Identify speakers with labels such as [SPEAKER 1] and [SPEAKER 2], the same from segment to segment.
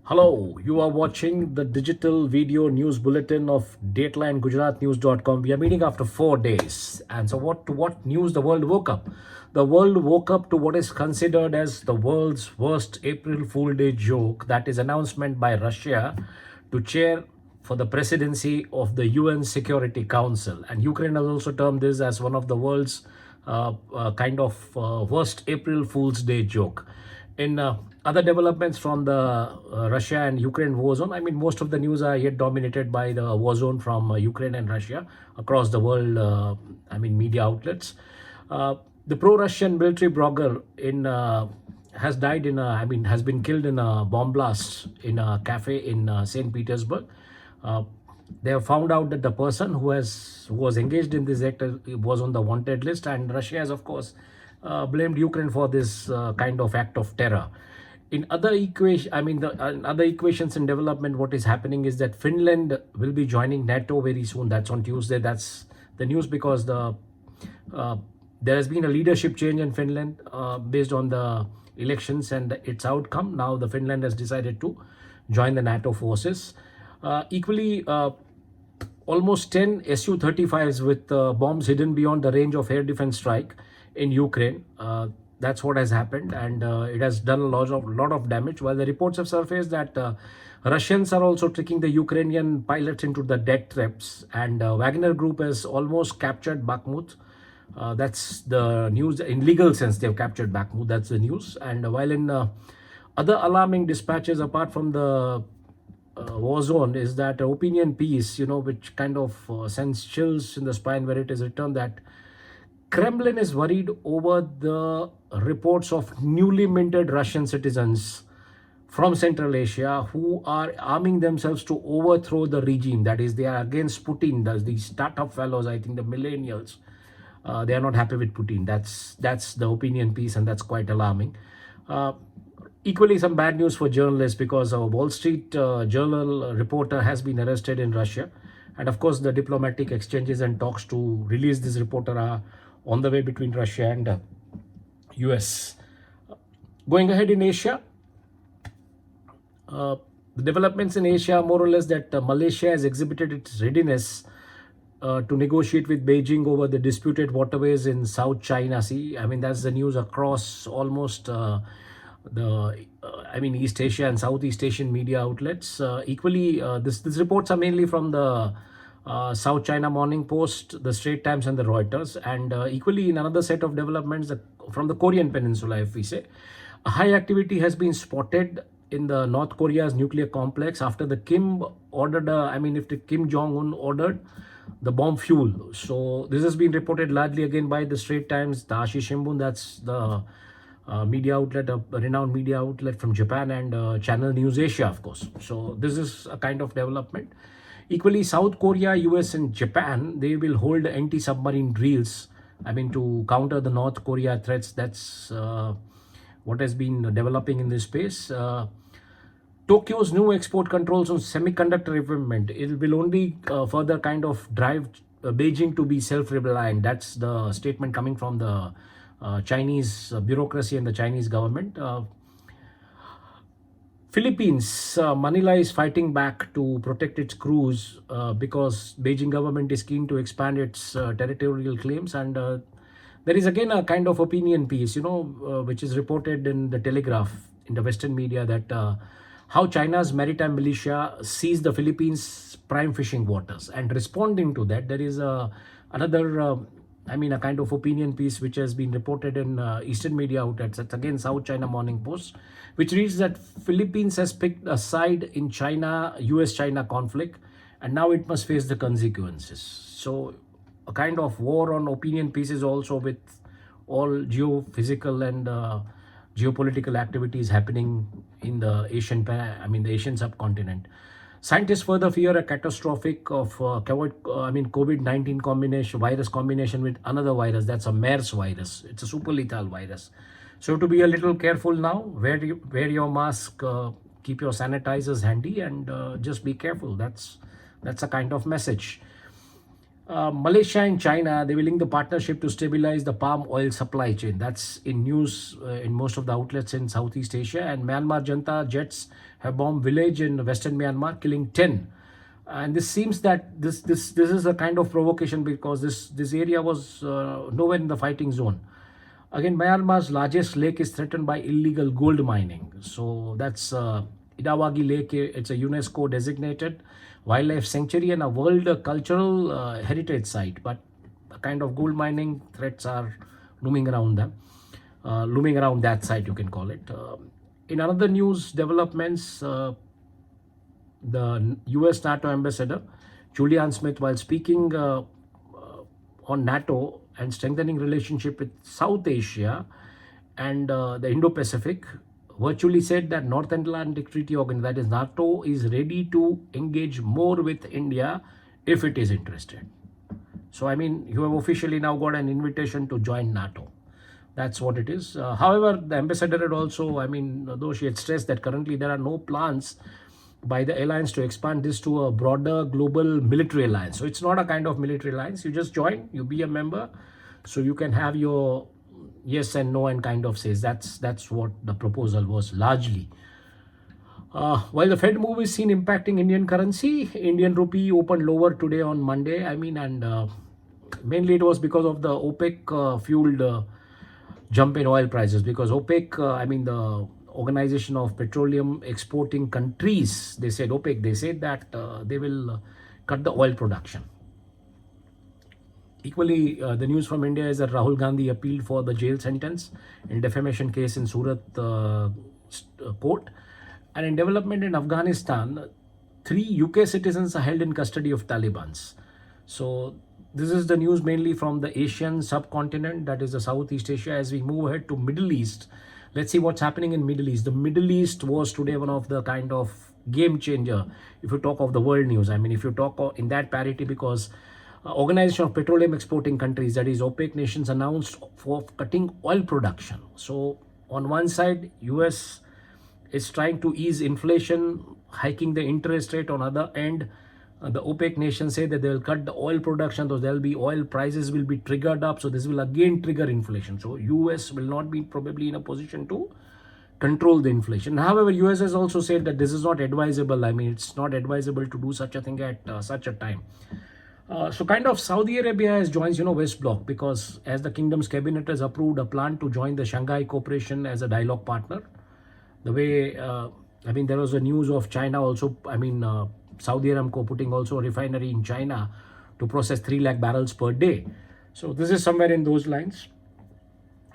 [SPEAKER 1] Hello, you are watching the digital video news bulletin of datelinegujaratnews.com. We are meeting after 4 days. And so what news the world woke up? The world woke up to what is considered as the world's worst April Fool Day joke, that is announcement by Russia to chair for the presidency of the UN Security Council. And Ukraine has also termed this as one of the world's worst April Fool's Day joke. In other developments from the Russia and Ukraine war zone, I mean, most of the news are yet dominated by the war zone from Ukraine and Russia across the world. Media outlets. The pro-Russian military blogger has died has been killed in a bomb blast in a cafe in St. Petersburg. They have found out that the person who was engaged in this act was on the wanted list, and Russia has, of course, blamed Ukraine for this kind of act of terror. In other other equations in development, what is happening is that Finland will be joining NATO very soon. That's on Tuesday. That's the news because there has been a leadership change in Finland based on the elections and its outcome. Now the Finland has decided to join the NATO forces. Equally, almost 10 Su-35s with bombs hidden beyond the range of air defense strike in Ukraine. That's what has happened, and it has done a lot of damage. While the reports have surfaced that Russians are also tricking the Ukrainian pilots into the death traps, and Wagner Group has almost captured Bakhmut. That's the news. In legal sense, they've captured Bakhmut. That's the news. And while in other alarming dispatches, apart from the war zone, is that opinion piece, which kind of sends chills in the spine, where it is written that Kremlin is worried over the reports of newly minted Russian citizens from Central Asia who are arming themselves to overthrow the regime. That is, they are against Putin. These startup fellows, I think the millennials, they are not happy with Putin. That's the opinion piece, and that's quite alarming. Equally, some bad news for journalists, because a Wall Street Journal reporter has been arrested in Russia. And of course, the diplomatic exchanges and talks to release this reporter are on the way between Russia and US. Going ahead in Asia, the developments in Asia are more or less that Malaysia has exhibited its readiness to negotiate with Beijing over the disputed waterways in South China Sea. I mean, that's the news across almost East Asia and Southeast Asian media outlets. Equally, these reports are mainly from the South China Morning Post, the Straits Times, and the Reuters. And equally, in another set of developments from the Korean Peninsula, if we say, a high activity has been spotted in the North Korea's nuclear complex after the Kim Jong-un ordered the bomb fuel. So this has been reported largely again by the Straits Times, the Asahi Shimbun, that's the media outlet, a renowned media outlet from Japan, and Channel News Asia, of course. So this is a kind of development. Equally, South Korea, US, and Japan, they will hold anti-submarine drills, to counter the North Korea threats. That's what has been developing in this space. Tokyo's new export controls on semiconductor equipment, it will only further kind of drive Beijing to be self-reliant. That's the statement coming from the Chinese bureaucracy and the Chinese government. Philippines, Manila is fighting back to protect its crews because Beijing government is keen to expand its territorial claims. And there is again a kind of opinion piece, which is reported in the Telegraph, in the Western media, that how China's maritime militia seized the Philippines' prime fishing waters. And responding to that, there is another a kind of opinion piece which has been reported in Eastern media outlets. That's again South China Morning Post, which reads that Philippines has picked a side in US-China conflict, and now it must face the consequences. So a kind of war on opinion pieces also, with all geophysical and geopolitical activities happening in the Asian subcontinent. Scientists further fear a catastrophic of COVID-19 virus combination with another virus. That's a MERS virus. It's a super lethal virus. So to be a little careful now, wear your mask, keep your sanitizers handy, and just be careful. That's a kind of message. Malaysia and China, they will link the partnership to stabilize the palm oil supply chain. That's in news in most of the outlets in Southeast Asia. And Myanmar Janta jets have bombed village in western Myanmar, killing 10. And this seems that this is a kind of provocation because this area was nowhere in the fighting zone. Again, Myanmar's largest lake is threatened by illegal gold mining. So that's Idawagi Lake. It's a UNESCO designated wildlife sanctuary and a world cultural heritage site. But a kind of gold mining threats are looming around them, looming around that site, you can call it. In another news developments, the US NATO ambassador Julian Smith, while speaking on NATO and strengthening relationship with South Asia and the Indo-Pacific, virtually said that North Atlantic Treaty Organization, that is NATO, is ready to engage more with India if it is interested. So, I mean, you have officially now got an invitation to join NATO. That's what it is. However, the ambassador had also, I mean, though she had stressed that currently there are no plans by the alliance to expand this to a broader global military alliance. So it's not a kind of military alliance. You just join, you be a member, so you can have your yes and no and kind of says. That's what the proposal was largely. While the Fed move is seen impacting Indian currency, Indian rupee opened lower today on Monday. I mean, and mainly it was because of the OPEC fueled jump in oil prices, because OPEC, I mean the Organization of Petroleum Exporting Countries, they said OPEC, they said that they will cut the oil production. Equally, the news from India is that Rahul Gandhi appealed for the jail sentence in defamation case in Surat court. And in development in Afghanistan, 3 UK citizens are held in custody of Taliban's. So this is the news mainly from the Asian subcontinent, that is the Southeast Asia. As we move ahead to Middle East, let's see what's happening in Middle East. The Middle East was today one of the kind of game changer if you talk of the world news. I mean, if you talk in that parity, because Organization of Petroleum Exporting Countries, that is OPEC nations, announced for cutting oil production. So on one side, US is trying to ease inflation, hiking the interest rate. On other end, the OPEC nations say that they will cut the oil production, so there will be oil prices will be triggered up. So this will again trigger inflation. So US will not be probably in a position to control the inflation. However, US has also said that this is not advisable. I mean, it's not advisable to do such a thing at such a time. So kind of Saudi Arabia has joined, West Bloc, because as the kingdom's cabinet has approved a plan to join the Shanghai Cooperation as a dialogue partner. The way, I mean, there was a news of China also, I mean, Saudi Aramco putting also a refinery in China to process 3 lakh barrels per day. So this is somewhere in those lines.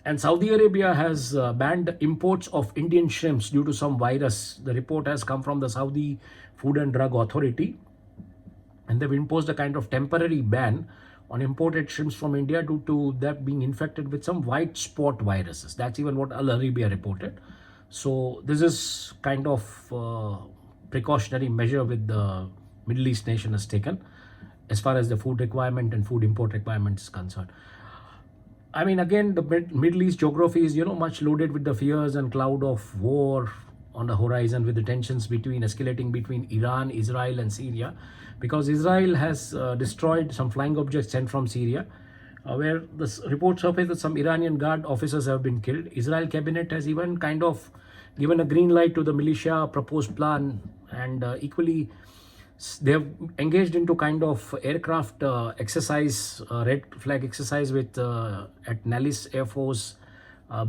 [SPEAKER 1] And Saudi Arabia has banned imports of Indian shrimps due to some virus. The report has come from the Saudi Food and Drug Authority. And they've imposed a kind of temporary ban on imported shrimps from India due to that being infected with some white spot viruses. That's even what Al Arabiya reported. So this is kind of precautionary measure with the Middle East nation has taken as far as the food requirement and food import requirement is concerned. I mean, again, the Middle East geography is, much loaded with the fears and cloud of war on the horizon, with the tensions escalating between Iran, Israel and Syria, because Israel has destroyed some flying objects sent from Syria, where the report surfaced that some Iranian guard officers have been killed. Israel cabinet has even kind of given a green light to the militia proposed plan, and equally they have engaged into kind of aircraft exercise, red flag exercise with at Nellis Air Force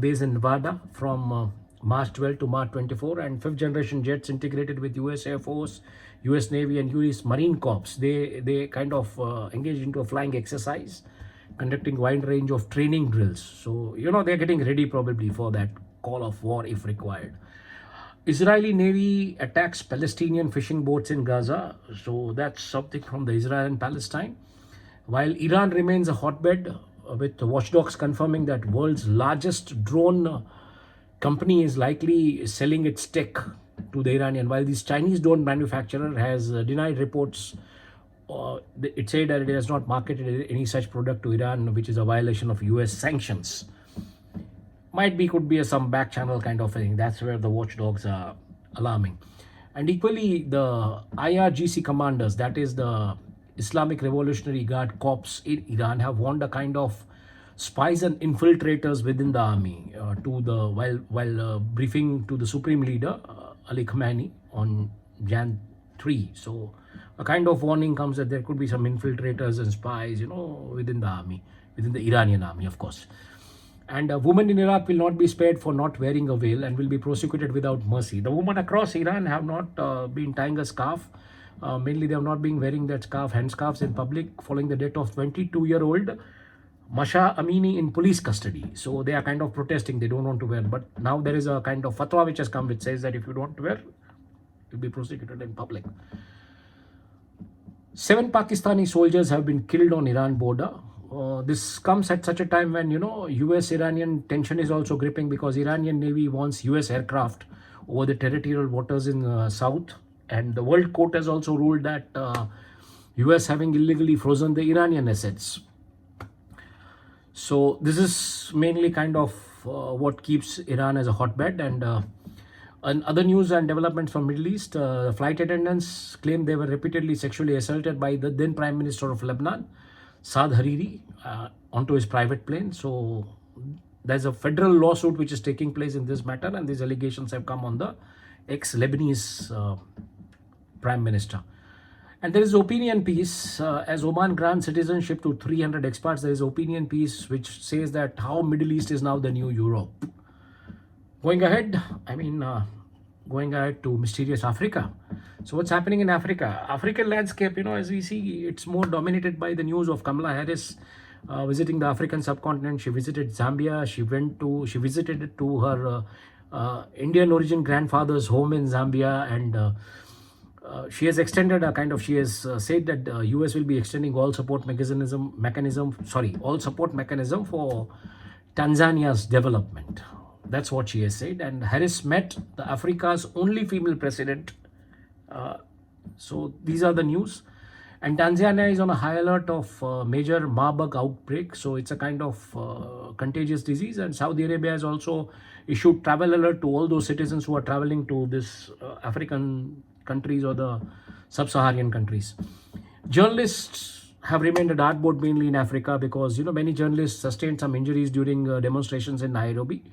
[SPEAKER 1] base in Nevada from March 12 to March 24, and 5th generation jets integrated with US Air Force, US Navy and US Marine Corps. They kind of engaged into a flying exercise, conducting wide range of training drills. So, they're getting ready probably for that call of war if required. Israeli Navy attacks Palestinian fishing boats in Gaza. So that's something from the Israel and Palestine. While Iran remains a hotbed, with watchdogs confirming that world's largest drone company is likely selling its tech to the Iranian, while this Chinese drone manufacturer has denied reports. It said that it has not marketed any such product to Iran, which is a violation of US sanctions. Could be some back channel kind of thing. That's where the watchdogs are alarming. And equally, the IRGC commanders, that is the Islamic Revolutionary Guard Corps in Iran have warned a kind of spies and infiltrators within the army while briefing to the supreme leader Ali Khamenei on Jan 3. So a kind of warning comes that there could be some infiltrators and spies, within the army, within the Iranian army, of course. And women in Iraq will not be spared for not wearing a veil and will be prosecuted without mercy. The women across Iran have not been tying a scarf. Mainly, they have not been wearing that scarf, handscarves in public, following the death of 22-year-old Masha Amini in police custody. So they are kind of protesting. They don't want to wear. But now there is a kind of fatwa which has come which says that if you don't wear, you'll be prosecuted in public. 7 Pakistani soldiers have been killed on Iran border. This comes at such a time when, US-Iranian tension is also gripping, because Iranian Navy wants US aircraft over the territorial waters in south. And the World Court has also ruled that US having illegally frozen the Iranian assets. So this is mainly kind of what keeps Iran as a hotbed. And other news and developments from Middle East, flight attendants claim they were repeatedly sexually assaulted by the then Prime Minister of Lebanon, Saad Hariri, onto his private plane. So there's a federal lawsuit which is taking place in this matter, and these allegations have come on the ex-Lebanese Prime Minister. And there is opinion piece, as Oman grants citizenship to 300 expats, there is opinion piece which says that how Middle East is now the new Europe. Going ahead to mysterious Africa. So what's happening in Africa? African landscape, as we see, it's more dominated by the news of Kamala Harris visiting the African subcontinent. She visited Zambia. She visited it to her Indian origin grandfather's home in Zambia, and she has extended she has said that US will be extending all support mechanism for Tanzania's development. That's what she has said. And Harris met the Africa's only female president. So these are the news. And Tanzania is on a high alert of major Marburg outbreak. So it's a kind of contagious disease. And Saudi Arabia has also issued travel alert to all those citizens who are traveling to this African countries or the sub-Saharan countries. Journalists have remained a dartboard mainly in Africa because, many journalists sustained some injuries during demonstrations in Nairobi.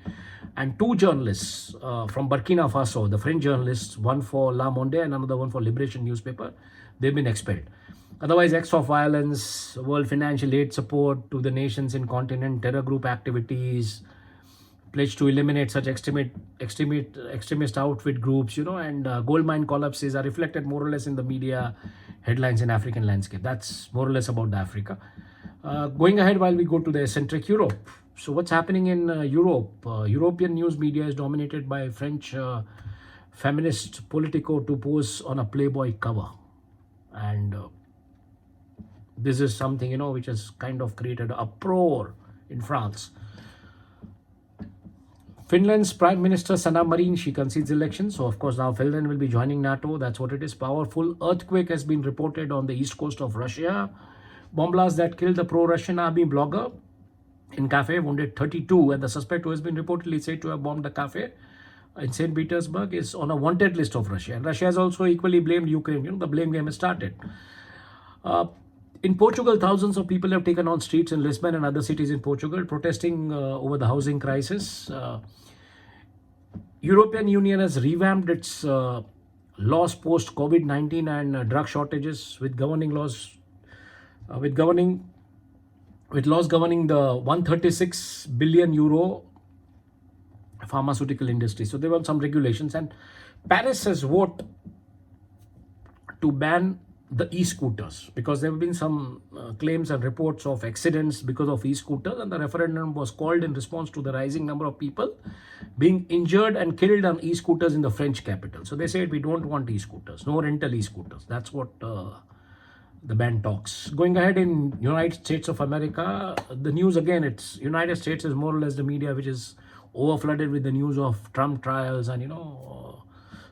[SPEAKER 1] And 2 journalists from Burkina Faso, the French journalists, one for Le Monde and another one for Liberation newspaper, they've been expelled. Otherwise, acts of violence, world financial aid support to the nations in continent, terror group activities, pledge to eliminate such extremist outfit groups, and gold mine collapses are reflected more or less in the media headlines in African landscape. That's more or less about the Africa. Going ahead, while we go to the eccentric Europe. So what's happening in Europe? European news media is dominated by French feminist Politico to pose on a Playboy cover. And this is something, which has kind of created an uproar in France. Finland's Prime Minister Sanna Marin, she concedes elections. So, of course, now Finland will be joining NATO. That's what it is. Powerful earthquake has been reported on the east coast of Russia. Bomb blast that killed the pro-Russian army blogger in cafe, wounded 32. And the suspect, who has been reportedly said to have bombed the cafe in St. Petersburg, is on a wanted list of Russia. And Russia has also equally blamed Ukraine. The blame game has started. In Portugal, thousands of people have taken on streets in Lisbon and other cities in Portugal, protesting over the housing crisis. European Union has revamped its laws post COVID-19 and drug shortages, with laws governing the 136 billion euro pharmaceutical industry. So there were some regulations, and Paris has voted to ban the e-scooters because there have been some claims and reports of accidents because of e-scooters, and the referendum was called in response to the rising number of people being injured and killed on e-scooters in the French capital. So they said, we don't want e-scooters, no rental e-scooters. That's what the ban talks. Going ahead, in United States of America, the news again, it's United States is more or less the media which is overflooded with the news of Trump trials and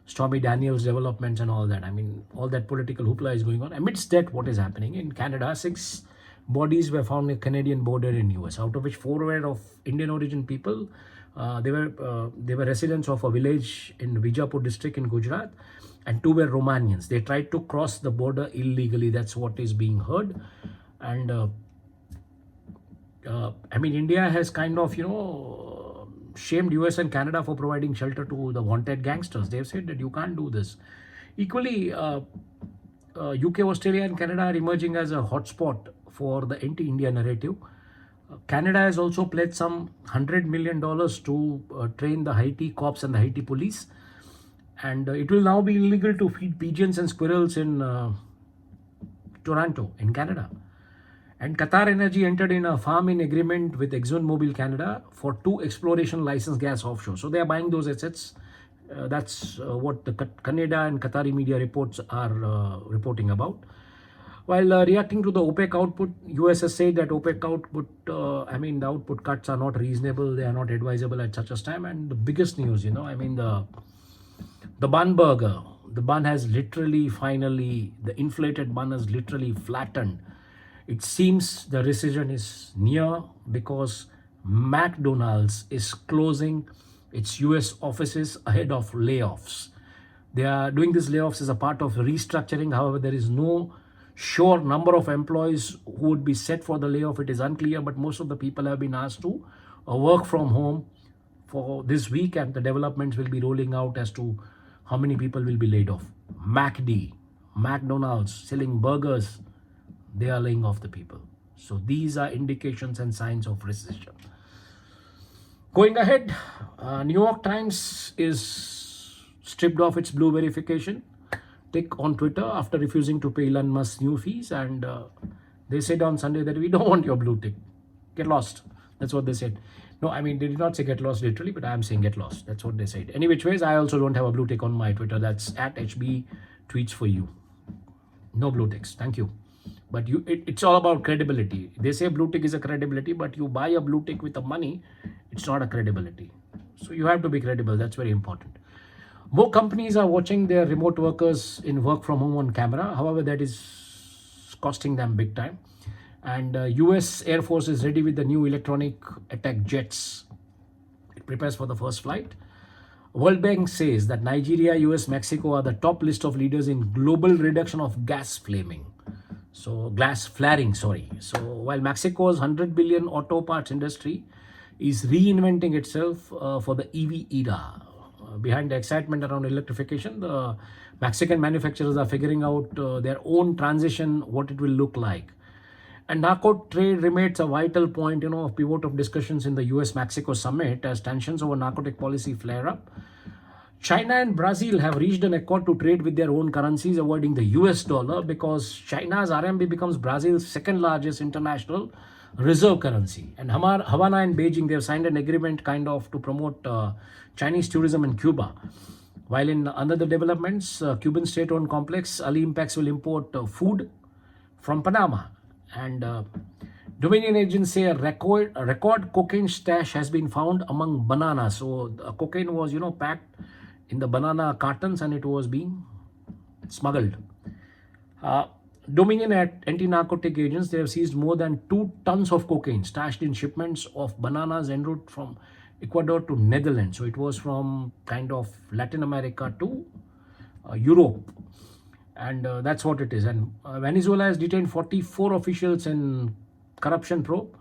[SPEAKER 1] Stormy Daniels developments and all that. I mean, all that political hoopla is going on. Amidst that, what is happening in Canada? 6 bodies were found at Canadian border in US, out of which 4 were of Indian origin people. They were residents of a village in Bijapur district in Gujarat, and 2 were Romanians. They tried to cross the border illegally. That's what is being heard. And I mean, India has kind of, shamed US and Canada for providing shelter to the wanted gangsters. They've said that you can't do this. Equally, UK, Australia, and Canada are emerging as a hotspot for the anti-India narrative. Canada has also pledged some $100 million to train the Haiti cops and the Haiti police. And it will now be illegal to feed pigeons and squirrels in Toronto, in Canada. And Qatar Energy entered in a farm-in agreement with ExxonMobil Canada for 2 exploration license gas offshore. So they are buying those assets. That's what the Canada and Qatari media reports are reporting about. While reacting to the OPEC output, US has said that OPEC output, the output cuts are not reasonable. They are not advisable at such a time. And the biggest news, the bun burger, the bun has literally, finally, the inflated bun has literally flattened. It seems the recession is near because McDonald's is closing its US offices ahead of layoffs. They are doing these layoffs as a part of restructuring. However, there is no sure number of employees who would be set for the layoff. It is unclear, but most of the people have been asked to work from home for this week, and the developments will be rolling out as to how many people will be laid off. McDonald's selling burgers, they are laying off the people. So these are indications and signs of recession. Going ahead, New York Times is stripped of its blue verification tick on Twitter after refusing to pay Elon Musk's new fees, and they said on Sunday that we don't want your blue tick. Get lost. That's what they said. No, they did not say get lost literally, but I am saying get lost. That's what they said. Any which ways, I also don't have a blue tick on my Twitter. That's at HB tweets for you. No blue ticks. Thank you. But it's all about credibility. They say blue tick is a credibility, but you buy a blue tick with the money, it's not a credibility. So you have to be credible. That's very important. More companies are watching their remote workers in work from home on camera. However, that is costing them big time. And US Air Force is ready with the new electronic attack jets. It prepares for the first flight. World Bank says that Nigeria, US, Mexico are the top list of leaders in global reduction of gas flaring. So while Mexico's 100 billion auto parts industry is reinventing itself for the EV era. Behind the excitement around electrification, the Mexican manufacturers are figuring out their own transition, what it will look like. And narco trade remains a vital point, of pivot of discussions in the US-Mexico summit as tensions over narcotic policy flare up. China and Brazil have reached an accord to trade with their own currencies, avoiding the US dollar, because China's RMB becomes Brazil's second largest international reserve currency. And Havana and Beijing, they have signed an agreement to promote Chinese tourism in Cuba. While in other developments, Cuban state-owned complex Ali Impex will import food from Panama. And Dominion agents say a record cocaine stash has been found among bananas. So cocaine was, packed in the banana cartons and it was being smuggled. Dominion anti-narcotic agents, they have seized more than 2 tons of cocaine stashed in shipments of bananas en route from Ecuador to Netherlands. So it was from Latin America to Europe. And that's what it is. And Venezuela has detained 44 officials in corruption probe.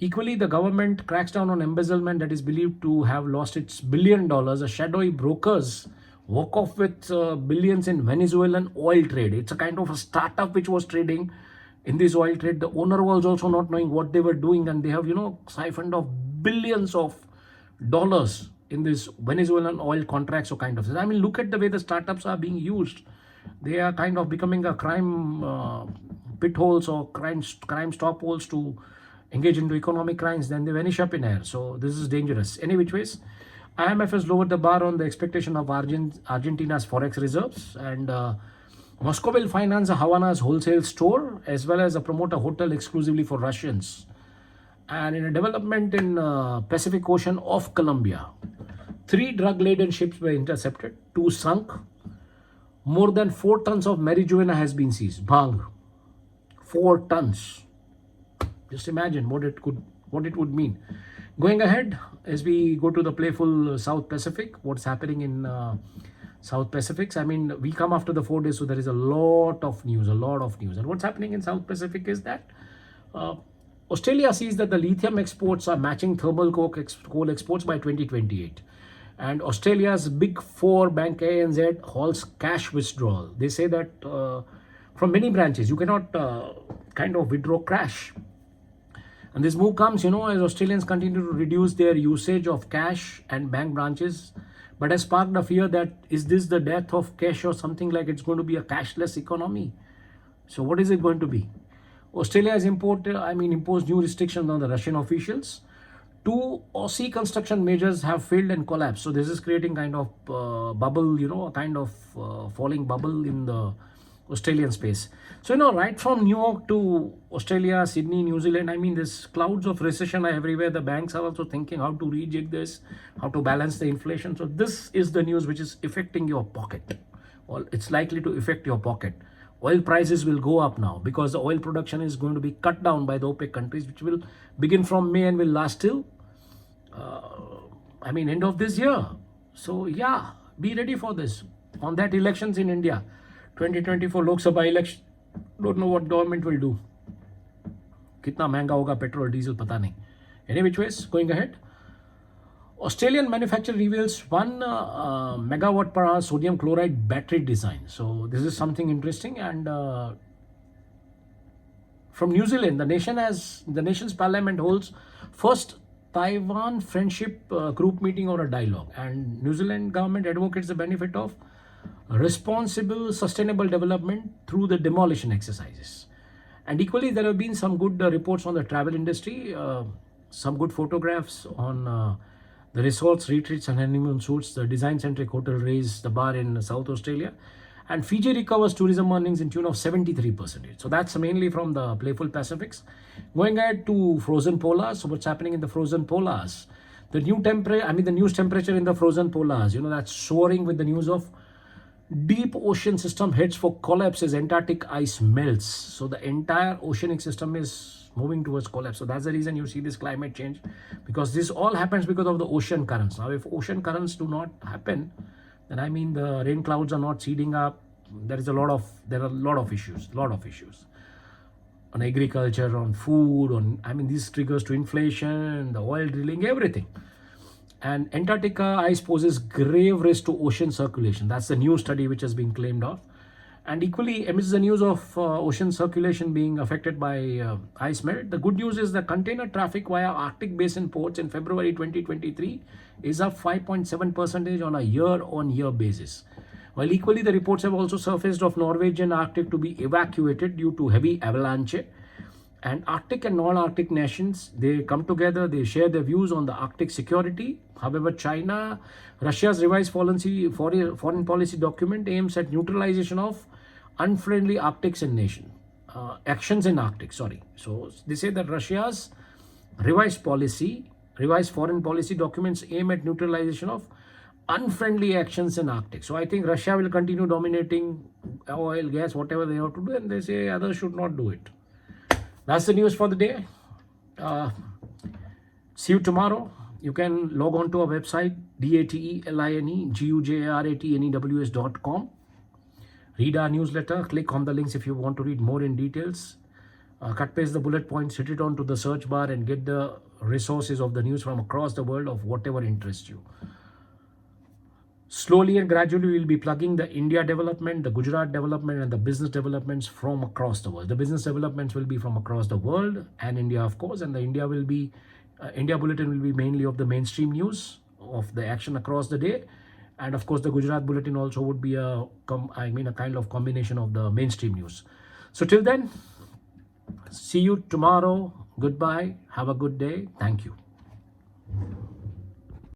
[SPEAKER 1] Equally, the government cracks down on embezzlement that is believed to have lost its $1 billion. A shadowy brokers walk off with billions in Venezuelan oil trade. It's a kind of a startup which was trading in this oil trade. The owner was also not knowing what they were doing, and they have, siphoned off billions of dollars in this Venezuelan oil contracts. So look at the way the startups are being used. They are becoming a crime pit holes or crime stop holes to engage into economic crimes. Then they vanish up in air. So this is dangerous. Any which ways, IMF has lowered the bar on the expectation of Argentina's forex reserves, and Moscow will finance Havana's wholesale store as well as promote a hotel exclusively for Russians. And in a development in Pacific Ocean off Colombia, 3 drug-laden ships were intercepted, 2 sunk. More than 4 tons of marijuana has been seized. Bhang. 4 tons. Just imagine what it would mean. Going ahead, as we go to the playful South Pacific, what's happening in South Pacifics. I mean, we come after the 4 days, so there is a lot of news. And what's happening in South Pacific is that Australia sees that the lithium exports are matching thermal coal exports by 2028. And Australia's big four bank ANZ halts cash withdrawal. They say that from many branches, you cannot kind of withdraw cash. And this move comes, as Australians continue to reduce their usage of cash and bank branches, but has sparked a fear that is this the death of cash or something, like it's going to be a cashless economy. So what is it going to be? Australia has imposed new restrictions on the Russian officials. 2 Aussie construction majors have failed and collapsed. So this is creating kind of bubble, a kind of falling bubble in the Australian space. So, right from New York to Australia, Sydney, New Zealand, there's clouds of recession everywhere. The banks are also thinking how to rejig this, how to balance the inflation. So this is the news which is affecting your pocket. Well, it's likely to affect your pocket. Oil prices will go up now because the oil production is going to be cut down by the OPEC countries, which will begin from May and will last till end of this year. So yeah, be ready for this. On that, elections in India, 2024 Lok Sabha election, don't know what government will do. Kitna महंगा होगा petrol, diesel, पता नहीं. Any which ways, going ahead. Australian manufacturer reveals 1 megawatt per hour sodium chloride battery design. So this is something interesting. And from New Zealand, the nation's parliament holds first Taiwan friendship group meeting or a dialogue. And New Zealand government advocates the benefit of responsible, sustainable development through the demolition exercises. And equally, there have been some good reports on the travel industry, some good photographs on the resorts, retreats and honeymoon suites. The design-centric hotel raised the bar in South Australia. And Fiji recovers tourism earnings in tune of 73%. So that's mainly from the playful Pacifics. Going ahead to frozen polars. So what's happening in the frozen polars? The news temperature in the frozen polars, that's soaring with the news of deep ocean system heads for collapse as Antarctic ice melts. So the entire oceanic system is moving towards collapse. So that's the reason you see this climate change, because this all happens because of the ocean currents. Now, if ocean currents do not happen, then the rain clouds are not seeding up. There are a lot of issues on agriculture, on food, these triggers to inflation, the oil drilling, everything. And Antarctica ice poses grave risk to ocean circulation. That's the new study which has been claimed of. And equally, amidst the news of ocean circulation being affected by ice melt, the good news is the container traffic via Arctic Basin ports in February 2023 is up 5.7% on a year-on-year basis. While equally, the reports have also surfaced of Norwegian Arctic to be evacuated due to heavy avalanche. And Arctic and non-Arctic nations, they come together, they share their views on the Arctic security. However, Russia's revised foreign policy document aims at neutralization of unfriendly Arctic actions in Arctic. So they say that Russia's revised foreign policy documents aim at neutralization of unfriendly actions in Arctic. So I think Russia will continue dominating oil, gas, whatever they have to do, and they say others should not do it. That's the news for the day. See you tomorrow. You can log on to our website, datelinegujaratnews.com. Read our newsletter. Click on the links if you want to read more in details. Cut paste the bullet points, hit it onto the search bar and get the resources of the news from across the world of whatever interests you. Slowly and gradually, we'll be plugging the India development, the Gujarat development, and the business developments from across the world. The business developments will be from across the world and India, of course, and the India bulletin will be mainly of the mainstream news of the action across the day, and of course, the Gujarat bulletin also would be a kind of combination of the mainstream news. So till then, see you tomorrow. Goodbye. Have a good day. Thank you.